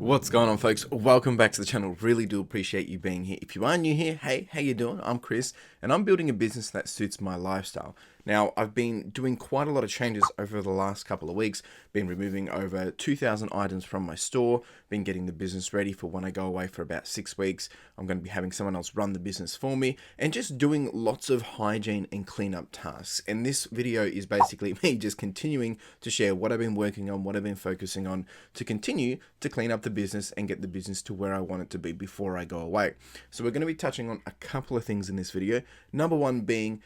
What's going on, folks? Welcome back to the channel. Really do appreciate you being here. If you are new here, hey, how you doing? I'm Chris, and I'm building a business that suits my lifestyle. Now, I've been doing quite a lot of changes over the last couple of weeks, been removing over 2,000 items from my store, been getting the business ready for when I go away for about 6 weeks. I'm going to be having someone else run the business for me, and just doing lots of hygiene and cleanup tasks. And this video is basically me just continuing to share what I've been working on, what I've been focusing on to continue to clean up the business and get the business to where I want it to be before I go away. So we're going to be touching on a couple of things in this video. Number one being,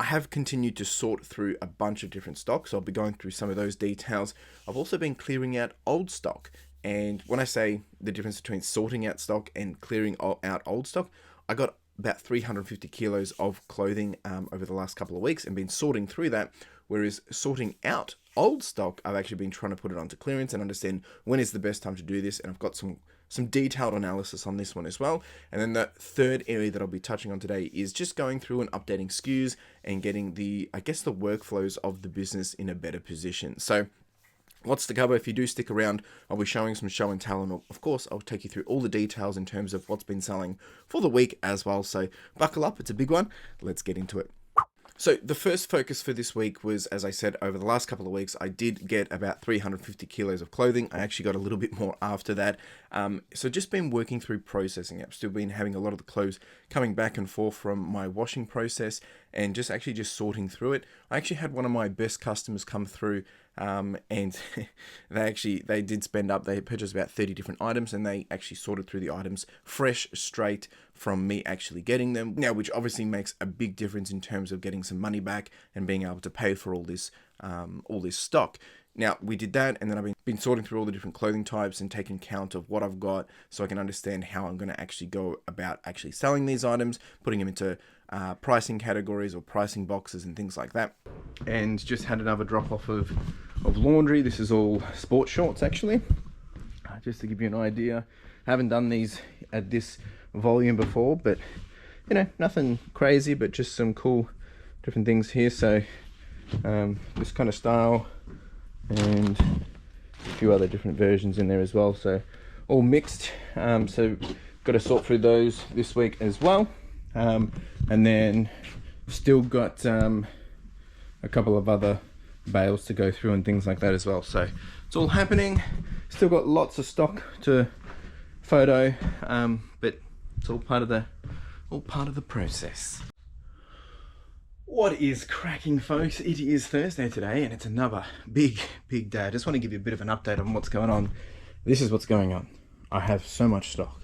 I have continued to sort through a bunch of different stocks. So I'll be going through some of those details. I've also been clearing out old stock. And when I say the difference between sorting out stock and clearing out old stock, I got about 350 kilos of clothing over the last couple of weeks and been sorting through that. Whereas sorting out old stock, I've actually been trying to put it onto clearance and understand when is the best time to do this. And I've got some detailed analysis on this one as well. And then the third area that I'll be touching on today is just going through and updating SKUs and getting the workflows of the business in a better position. So lots to cover. If you do stick around, I'll be showing some show and tell, and of course I'll take you through all the details in terms of what's been selling for the week as well. So buckle up, it's a big one. Let's get into it. So the first focus for this week was, as I said, over the last couple of weeks, I did get about 350 kilos of clothing. I actually got a little bit more after that. So just been working through processing. I've still been having a lot of the clothes coming back and forth from my washing process and just sorting through it. I actually had one of my best customers come through and they did spend up. They purchased about 30 different items and they actually sorted through the items fresh, straight from me actually getting them. Now, which obviously makes a big difference in terms of getting some money back and being able to pay for all this stock. Now, we did that, and then I've been sorting through all the different clothing types and taking count of what I've got so I can understand how I'm going to actually go about actually selling these items, putting them into pricing categories or pricing boxes and things like that. And just had another drop off of laundry. This is all sports shorts, actually. Just to give you an idea. I haven't done these at this volume before, but, you know, nothing crazy, but just some cool different things here. So this kind of style, and a few other different versions in there as well, so all mixed. So got to sort through those this week as well, and then still got a couple of other bales to go through and things like that as well. So it's all happening. Still got lots of stock to photo, but it's all part of the process. What is cracking, folks? It is Thursday today, and it's another big day. I just want to give you a bit of an update on what's going on. This is what's going on. I have so much stock,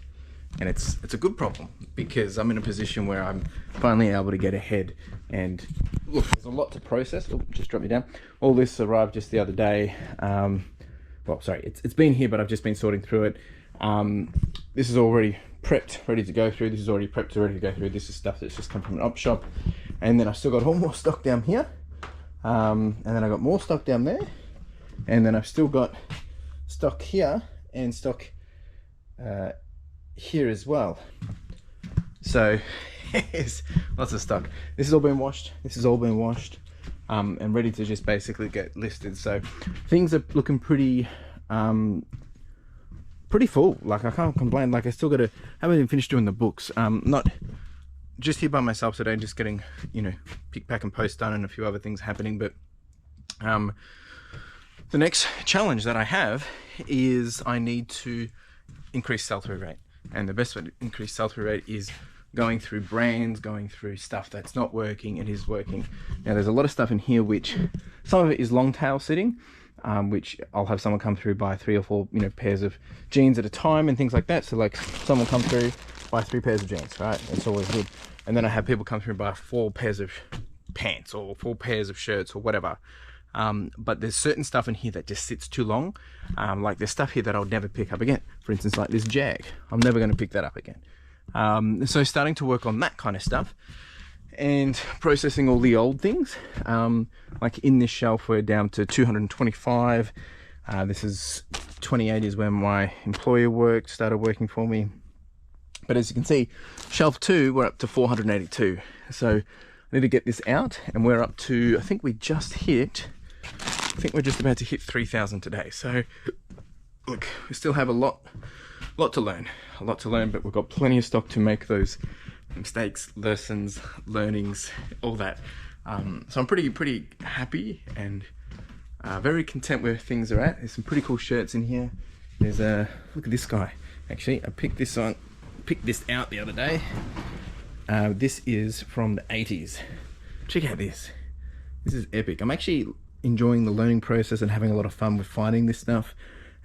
and it's a good problem because I'm in a position where I'm finally able to get ahead. And look, there's a lot to process. Oh, just drop me down. All this arrived just the other day. Well, sorry, it's been here, but I've just been sorting through it. This is already prepped, ready to go through. This is already prepped, ready to go through. This is stuff that's just come from an op shop. And then I still got all more stock down here. And then I got more stock down there. And then I've still got stock here and stock here as well. So there's lots of stock. This has all been washed. This has all been washed and ready to just basically get listed. So things are looking pretty full. Like, I can't complain. Like, I still got to, haven't even finished doing the books. Not just here by myself today, just getting, you know, pick, pack and post done and a few other things happening. But the next challenge that I have is I need to increase sell-through rate. And the best way to increase sell-through rate is going through brands, going through stuff that's not working and is working. Now, there's a lot of stuff in here which some of it is long tail sitting, which I'll have someone come through, buy 3 or 4, you know, pairs of jeans at a time and things like that. So like someone come through, buy 3 pairs of jeans, right? It's always good. And then I have people come through and buy 4 pairs of pants or 4 pairs of shirts or whatever. But there's certain stuff in here that just sits too long. Like there's stuff here that I'll never pick up again. For instance, like this Jag, I'm never going to pick that up again. So starting to work on that kind of stuff and processing all the old things. Like in this shelf, we're down to 225. This is 28 is when my employer started working for me. But as you can see, shelf 2, we're up to 482. So I need to get this out, and we're up to, I think we just hit, I think we're just about to hit 3,000 today. So look, we still have a lot lot to learn, but we've got plenty of stock to make those mistakes, lessons, learnings, all that. So I'm pretty happy and very content where things are at. There's some pretty cool shirts in here. There's look at this guy. Actually, I picked this out the other day. This is from the 80s. Check out this. This is epic. I'm actually enjoying the learning process and having a lot of fun with finding this stuff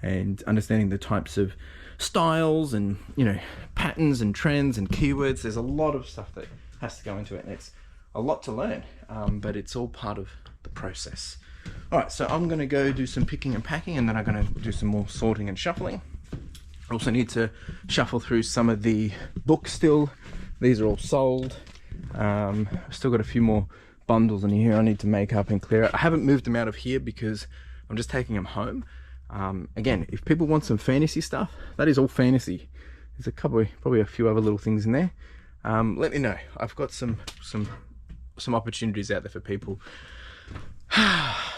and understanding the types of styles and, you know, patterns and trends and keywords. There's a lot of stuff that has to go into it, and it's a lot to learn, but it's all part of the process. All right, so I'm gonna go do some picking and packing, and then I'm gonna do some more sorting and shuffling. I also need to shuffle through some of the books still. These are all sold. I've still got a few more bundles in here I need to make up and clear out. I haven't moved them out of here because I'm just taking them home. Again, if people want some fantasy stuff, that is all fantasy. There's a couple, probably a few other little things in there. Let me know. I've got some opportunities out there for people.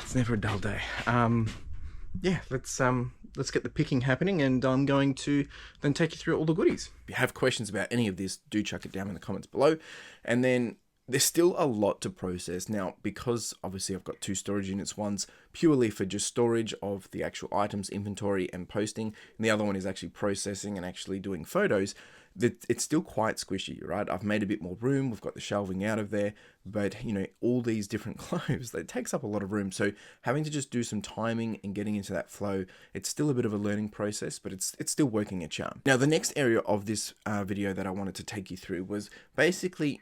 It's never a dull day. Yeah, let's get the picking happening, and I'm going to then take you through all the goodies. If you have questions about any of this, do chuck it down in the comments below. And then there's still a lot to process now, because obviously I've got 2 storage units. One's purely for just storage of the actual items, inventory and posting, and the other one is actually processing and actually doing photos. It's still quite squishy, right? I've made a bit more room. We've got the shelving out of there, but you know, all these different clothes, that takes up a lot of room. So having to just do some timing and getting into that flow, it's still a bit of a learning process, but it's still working a charm. Now, the next area of this video that I wanted to take you through was basically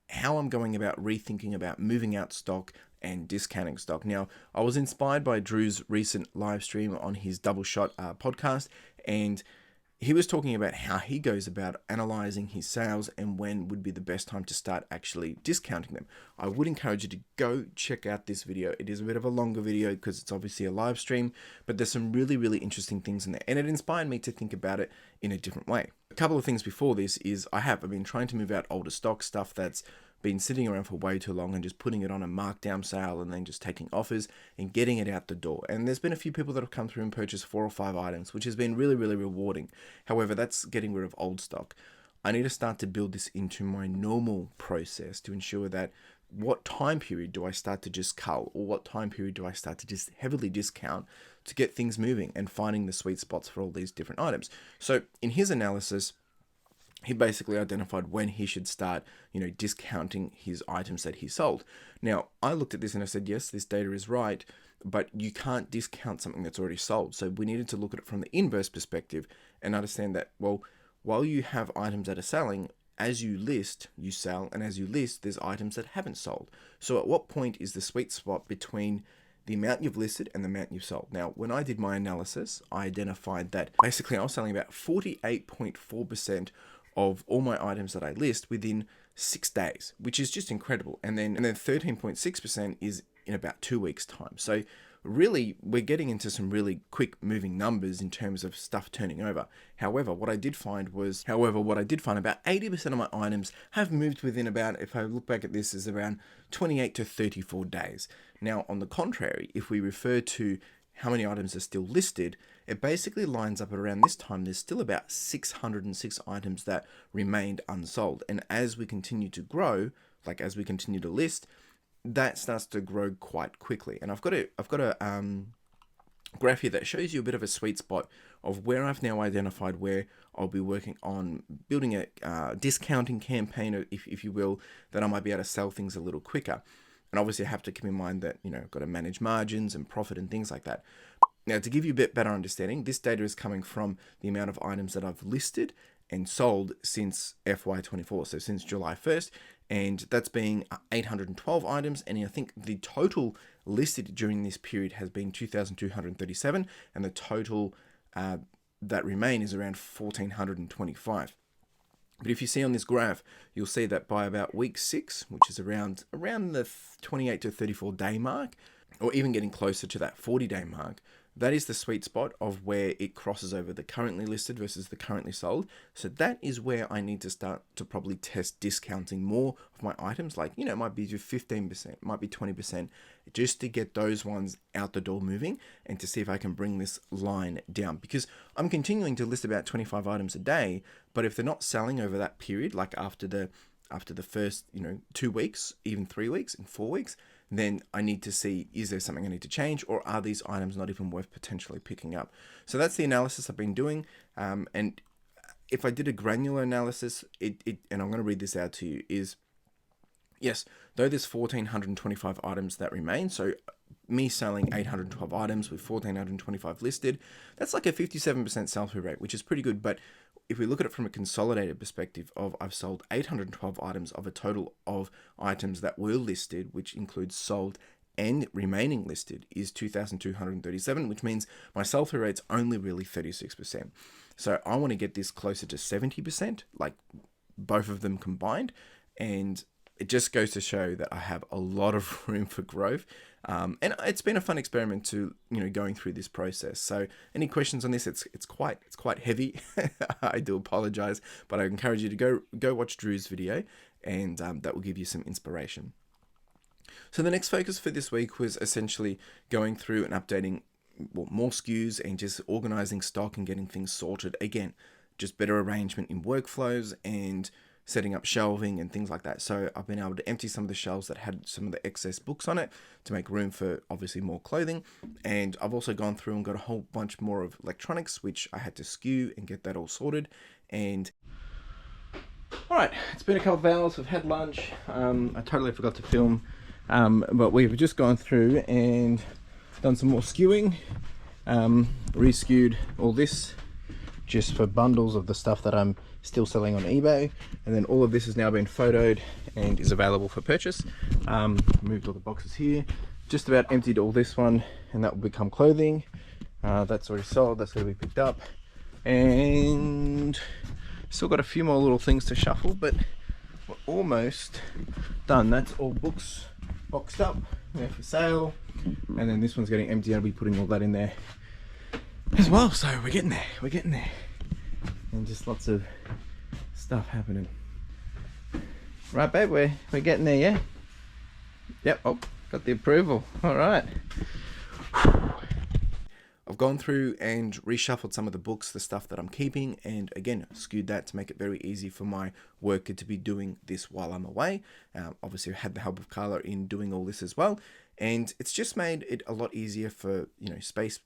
how I'm going about rethinking about moving out stock and discounting stock. Now, I was inspired by Drew's recent live stream on his Double Shot podcast, and he was talking about how he goes about analyzing his sales and when would be the best time to start actually discounting them. I would encourage you to go check out this video. It is a bit of a longer video because it's obviously a live stream, but there's some really interesting things in there, and it inspired me to think about it in a different way. A couple of things before this is I've been trying to move out older stock, stuff that's been sitting around for way too long, and just putting it on a markdown sale and then just taking offers and getting it out the door. And there's been a few people that have come through and purchased 4 or 5 items, which has been really rewarding. However, that's getting rid of old stock. I need to start to build this into my normal process to ensure that what time period do I start to just cull, or what time period do I start to just heavily discount to get things moving and finding the sweet spots for all these different items. So in his analysis, he basically identified when he should start, you know, discounting his items that he sold. Now, I looked at this and I said, yes, this data is right, but you can't discount something that's already sold. So we needed to look at it from the inverse perspective and understand that, well, while you have items that are selling, as you list, you sell, and as you list, there's items that haven't sold. So at what point is the sweet spot between the amount you've listed and the amount you've sold? Now, when I did my analysis, I identified that basically I was selling about 48.4% of all my items that I list within 6 days, which is just incredible. And then 13.6% is in about 2 weeks' time. So really, we're getting into some really quick moving numbers in terms of stuff turning over. However, what I did find about 80% of my items have moved within about, if I look back at this, is around 28 to 34 days. Now, on the contrary, if we refer to how many items are still listed, it basically lines up at around this time. There's still about 606 items that remained unsold. And as we continue to grow, like as we continue to list, that starts to grow quite quickly. And I've got a graph here that shows you a bit of a sweet spot of where I've now identified where I'll be working on building a discounting campaign, if you will, that I might be able to sell things a little quicker. And obviously I have to keep in mind that, you know, I've got to manage margins and profit and things like that. Now, to give you a bit better understanding, this data is coming from the amount of items that I've listed and sold since FY24, so since July 1st, and that's being 812 items, and I think the total listed during this period has been 2,237, and the total that remain is around 1,425. But if you see on this graph, you'll see that by about week 6, which is around the 28 to 34 day mark, or even getting closer to that 40-day mark, that is the sweet spot of where it crosses over the currently listed versus the currently sold. So that is where I need to start to probably test discounting more of my items. Like, it might be 15%, might be 20%, just to get those ones out the door moving and to see if I can bring this line down, because I'm continuing to list about 25 items a day, but if they're not selling over that period, like after the first 2 weeks, even 3 weeks and 4 weeks, then I need to see, is there something I need to change, or are these items not even worth potentially picking up? So that's the analysis I've been doing. And if I did a granular analysis, and I'm going to read this out to you, is yes, though there's 1,425 items that remain, so me selling 812 items with 1,425 listed, that's like a 57% sell-through rate, which is pretty good. But if we look at it from a consolidated perspective of I've sold 812 items of a total of items that were listed, which includes sold and remaining listed, is 2,237, which means my sell-through rate's only really 36%. So I want to get this closer to 70%, like both of them combined, and it just goes to show that I have a lot of room for growth. And it's been a fun experiment to, going through this process. So any questions on this? It's quite heavy. I do apologize, but I encourage you to go watch Drew's video, and that will give you some inspiration. So the next focus for this week was essentially going through and updating more SKUs and just organizing stock and getting things sorted. Again, just better arrangement in workflows and setting up shelving and things like that. So I've been able to empty some of the shelves that had some of the excess books on it to make room for obviously more clothing. And I've also gone through and got a whole bunch more of electronics, which I had to SKU and get that all sorted. And all right, it's been a couple of hours. We've had lunch. I totally forgot to film, but we've just gone through and done some more skewing, re-skewed all this just for bundles of the stuff that I'm still selling on eBay, and then all of this has now been photoed and is available for purchase. Moved all the boxes here, just about emptied all this one, and that will become clothing. That's already sold, that's going to be picked up, and still got a few more little things to shuffle, but we're almost done. That's all books boxed up, they're for sale, and then this one's getting empty. I'll be putting all that in there as well. So we're getting there, and just lots of stuff happening. Right, babe, we're getting there, yeah? Yep. Oh, got the approval. All right. I've gone through and reshuffled some of the books, the stuff that I'm keeping, and again, skewed that to make it very easy for my worker to be doing this while I'm away. Obviously, I had the help of Carla in doing all this as well, and it's just made it a lot easier for, space.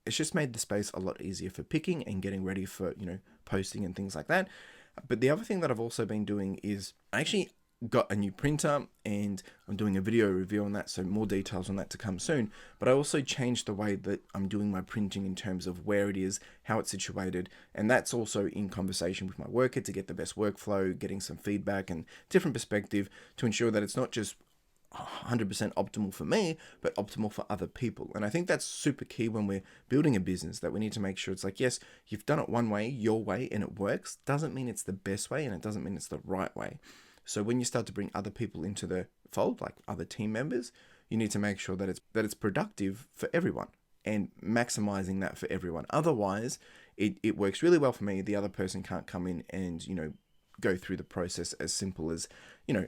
It's just made the space a lot easier for picking and getting ready for, posting and things like that. But the other thing that I've also been doing is I actually got a new printer, and I'm doing a video review on that, so more details on that to come soon. But I also changed the way that I'm doing my printing in terms of where it is, how it's situated, and that's also in conversation with my worker to get the best workflow, getting some feedback and different perspective to ensure that it's not just 100% optimal for me, but optimal for other people. And I think that's super key when we're building a business, that we need to make sure it's like, yes, you've done it one way, your way, and it works. Doesn't mean it's the best way, and it doesn't mean it's the right way. So when you start to bring other people into the fold, like other team members, you need to make sure that it's productive for everyone and maximizing that for everyone. Otherwise, it works really well for me. The other person can't come in and, go through the process as simple as,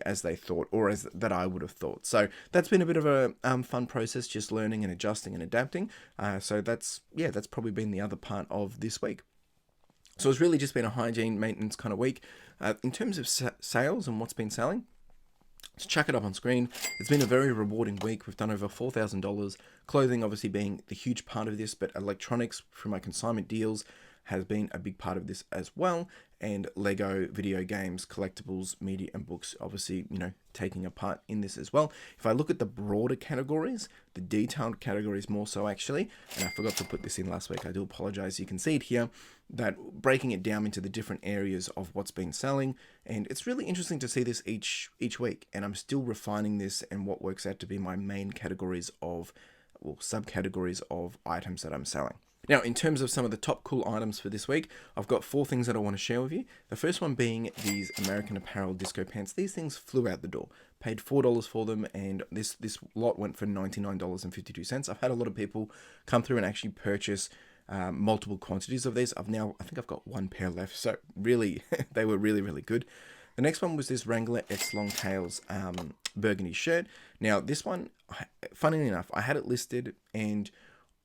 as they thought, or as that I would have thought. So that's been a bit of a fun process, just learning and adjusting and adapting. So that's probably been the other part of this week. So it's really just been a hygiene maintenance kind of week. In terms of sales and what's been selling, let's chuck it up on screen. It's been a very rewarding week. We've done over $4,000. Clothing obviously being the huge part of this, but electronics through my consignment deals has been a big part of this as well. And Lego, video games, collectibles, media, and books, obviously, taking a part in this as well. If I look at the broader categories, the detailed categories more so actually, and I forgot to put this in last week, I do apologize. You can see it here, that breaking it down into the different areas of what's been selling. And it's really interesting to see this each week. And I'm still refining this and what works out to be my main categories of, subcategories of items that I'm selling. Now, in terms of some of the top cool items for this week, I've got 4 things that I want to share with you. The first one being these American Apparel disco pants. These things flew out the door. Paid $4 for them, and this lot went for $99.52. I've had a lot of people come through and actually purchase multiple quantities of these. I think I've got 1 pair left, so really, they were really, really good. The next one was this Wrangler X Longtails burgundy shirt. Now, this one, funnily enough, I had it listed and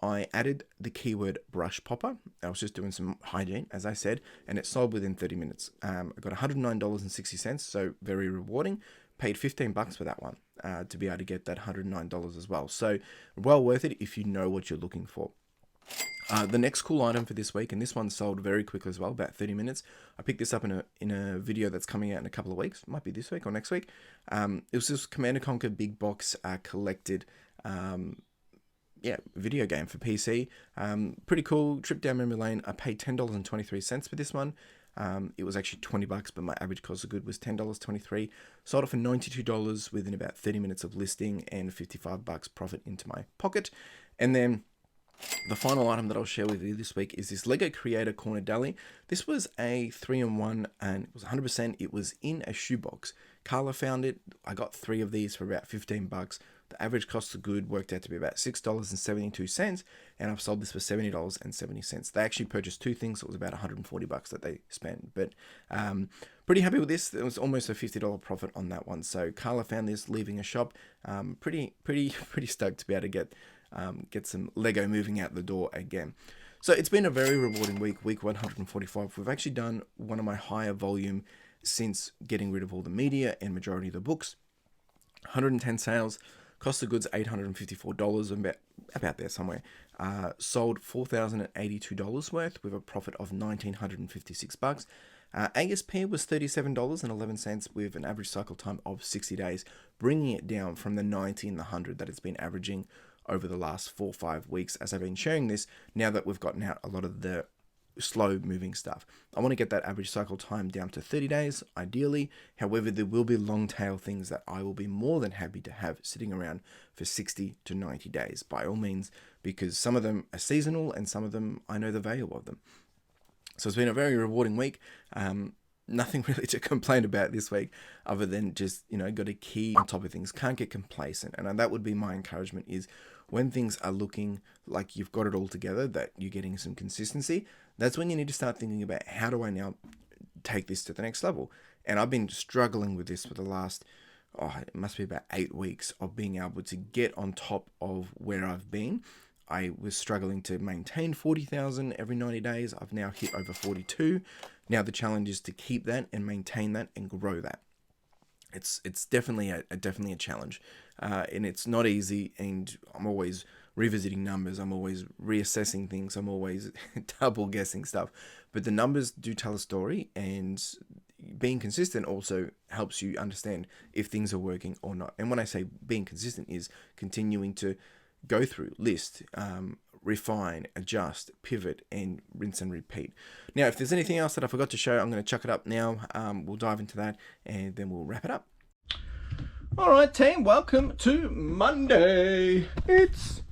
I added the keyword brush popper. I was just doing some hygiene, as I said, and it sold within 30 minutes. I got $109.60, so very rewarding. Paid $15 for that one to be able to get that $109 as well. So well worth it if you know what you're looking for. The next cool item for this week, and this one sold very quickly as well, about 30 minutes. I picked this up in a video that's coming out in a couple of weeks. Might be this week or next week. It was this Command & Conquer Big Box collected video game for PC. Pretty cool. Trip down memory lane. I paid $10.23 for this one. It was actually $20, but my average cost of good was $10.23. Sold it for $92 within about 30 minutes of listing and $55 profit into my pocket. And then the final item that I'll share with you this week is this Lego Creator Corner Deli. This was a 3-in-1 and it was 100%. It was in a shoebox. Carla found it. I got 3 of these for about $15. The average cost of good worked out to be about $6.72, and I've sold this for $70.70. They actually purchased 2 things, so it was about $140 that they spent. But pretty happy with this. There was almost a $50 profit on that one. So Carla found this leaving a shop. Pretty stoked to be able to get some Lego moving out the door again. So it's been a very rewarding week 145. We've actually done one of my higher volume since getting rid of all the media and majority of the books. 110 sales. Cost of goods $854, about there somewhere. Sold $4,082 worth with a profit of $1,956. ASP was $37.11 with an average cycle time of 60 days, bringing it down from the 90 and the 100 that it's been averaging over the last 4 or 5 weeks as I've been sharing this, now that we've gotten out a lot of the slow moving stuff. I want to get that average cycle time down to 30 days, ideally. However, there will be long tail things that I will be more than happy to have sitting around for 60 to 90 days, by all means, because some of them are seasonal and some of them I know the value of them. So it's been a very rewarding week. Nothing really to complain about this week other than just, got to keep on top of things. Can't get complacent. And that would be my encouragement, is when things are looking like you've got it all together, that you're getting some consistency, that's when you need to start thinking about, how do I now take this to the next level? And I've been struggling with this for the last, it must be about 8 weeks of being able to get on top of where I've been. I was struggling to maintain 40,000 every 90 days. I've now hit over 42. Now the challenge is to keep that and maintain that and grow that. It's definitely a challenge, and it's not easy. And I'm always revisiting numbers. I'm always reassessing things. I'm always double guessing stuff. But the numbers do tell a story, and being consistent also helps you understand if things are working or not. And when I say being consistent, is continuing to go through, list, refine, adjust, pivot, and rinse and repeat. Now, if there's anything else that I forgot to show, I'm going to chuck it up now. We'll dive into that and then we'll wrap it up. All right, team, welcome to Monday. It's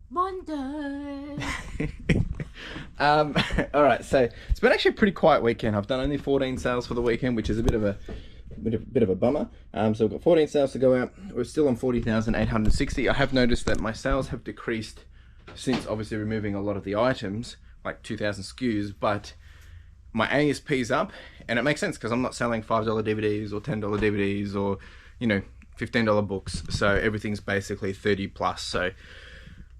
Monday. All right, so it's been actually a pretty quiet weekend. I've done only 14 sales for the weekend, which is a bit of a bummer. So we've got 14 sales to go out. We're still on 40,860. I have noticed that my sales have decreased since obviously removing a lot of the items, like 2,000 SKUs, but my ASP is up, and it makes sense because I'm not selling $5 DVDs or $10 DVDs or, $15 books. So everything's basically 30 plus. So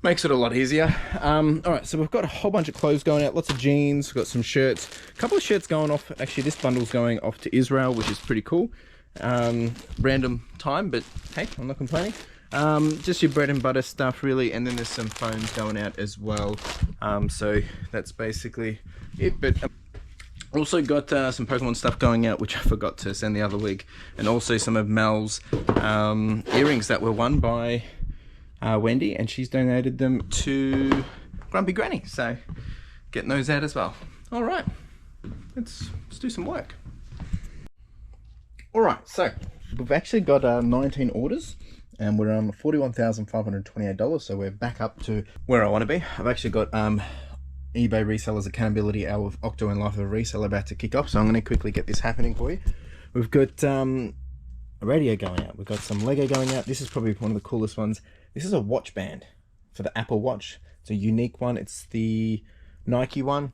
makes it a lot easier. All right, so we've got a whole bunch of clothes going out, lots of jeans, we've got some shirts, a couple of shirts going off. Actually, this bundle's going off to Israel, which is pretty cool. Random time, but hey, I'm not complaining. Just your bread and butter stuff, really, and then there's some phones going out as well. So that's basically it. But also got some Pokemon stuff going out, which I forgot to send the other week, and also some of Mel's earrings that were won by Wendy, and she's donated them to Grumpy Granny, so getting those out as well. All right, let's do some work. All right, so we've actually got 19 orders. and we're on $41,528. So we're back up to where I want to be. I've actually got eBay Resellers Accountability Hour of Octo and Life of a Reseller about to kick off. So I'm going to quickly get this happening for you. We've got a radio going out. We've got some Lego going out. This is probably one of the coolest ones. This is a watch band for the Apple Watch. It's a unique one. It's the Nike one.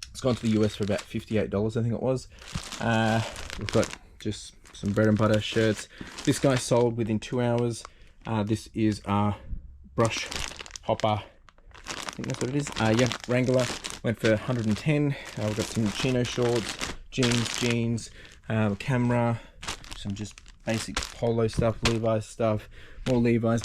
It's gone to the US for about $58, I think it was. We've got just some bread and butter shirts. This guy sold within 2 hours. This is a brush hopper. I think that's what it is. Yeah, Wrangler went for 110. We've got some chino shorts, jeans, camera, some just basic polo stuff, Levi's stuff, more Levi's,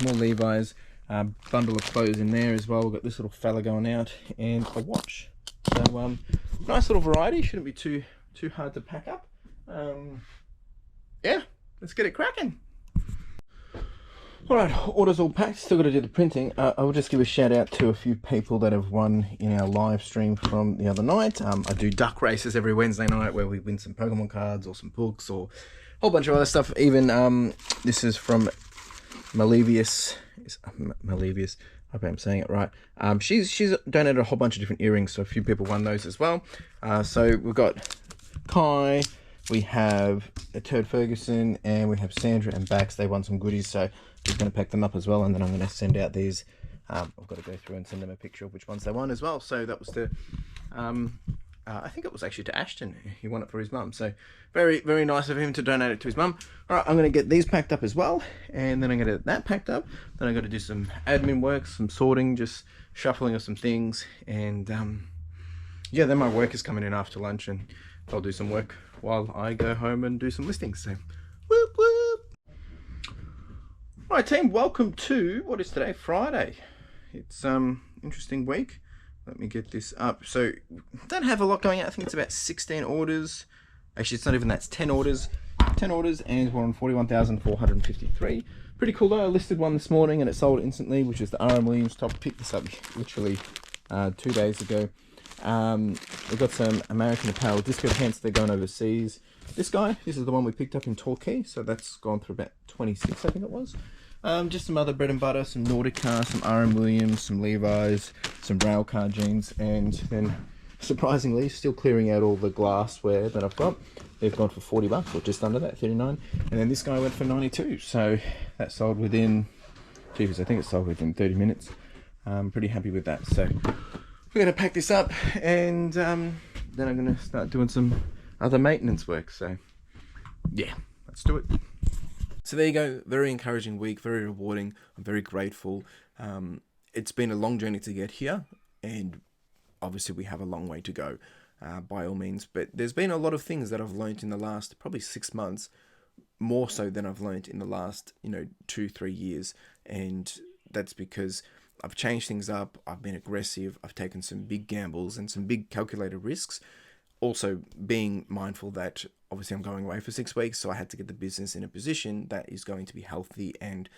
bundle of clothes in there as well. We've got this little fella going out and a watch. So nice little variety. Shouldn't be too hard to pack up. Yeah, let's get it cracking. All right, orders all packed. Still got to do the printing. I will just give a shout out to a few people that have won in our live stream from the other night. I do duck races every Wednesday night where we win some Pokemon cards or some books or a whole bunch of other stuff. Even this is from Malevius. I hope I'm saying it right. She's donated a whole bunch of different earrings, so a few people won those as well. So we've got Kai, we have Turd Ferguson, and we have Sandra and Bax. They won some goodies, so we're going to pack them up as well, and then I'm going to send out these. I've got to go through and send them a picture of which ones they won as well. So that was to, I think it was actually to Ashton. He won it for his mum. So very, very nice of him to donate it to his mum. All right, I'm going to get these packed up as well, and then I'm going to get that packed up. Then I'm going to do some admin work, some sorting, just shuffling of some things, and yeah, then my work is coming in after lunch, and I'll do some work while I go home and do some listings. So, whoop whoop. All right, team, welcome to what is today, Friday. It's interesting week. Let me get this up. So don't have a lot going out. I think it's about 16 orders. Actually, it's not even that. It's 10 orders. 10 orders, and we're on 41,453. Pretty cool though. I listed one this morning and it sold instantly, which is the R.M. Williams top. Picked this up literally 2 days ago. We've got some American Apparel disco pants. They're going overseas. This is the one we picked up in Torquay. So that's gone for about 26, I think it was. Just some other bread and butter, some Nordica, some R.M. Williams, some Levi's, some Railcar jeans, and then surprisingly still clearing out all the glassware that I've got. They've gone for $40 or just under that, 39. And then this guy went for 92. So that sold within, geez, I think it sold within 30 minutes. I'm pretty happy with that. So we're going to pack this up, and then I'm going to start doing some other maintenance work. So yeah, let's do it. So there you go. Very encouraging week, very rewarding. I'm very grateful. It's been a long journey to get here, and obviously we have a long way to go, by all means. But there's been a lot of things that I've learned in the last probably 6 months, more so than I've learned in the last 2-3 years, and that's because I've changed things up. I've been aggressive. I've taken some big gambles and some big calculated risks. Also being mindful that obviously I'm going away for 6 weeks, so I had to get the business in a position that is going to be healthy and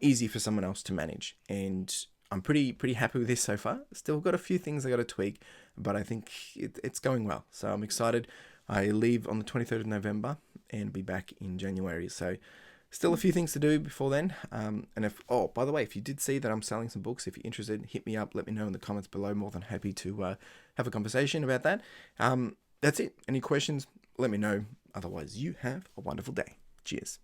easy for someone else to manage. And I'm pretty happy with this so far. Still got a few things I got to tweak, but I think it's going well. So I'm excited. I leave on the 23rd of November and be back in January. So still a few things to do before then. And by the way, if you did see that I'm selling some books, if you're interested, hit me up. Let me know in the comments below. More than happy to have a conversation about that. That's it. Any questions? Let me know. Otherwise, you have a wonderful day. Cheers.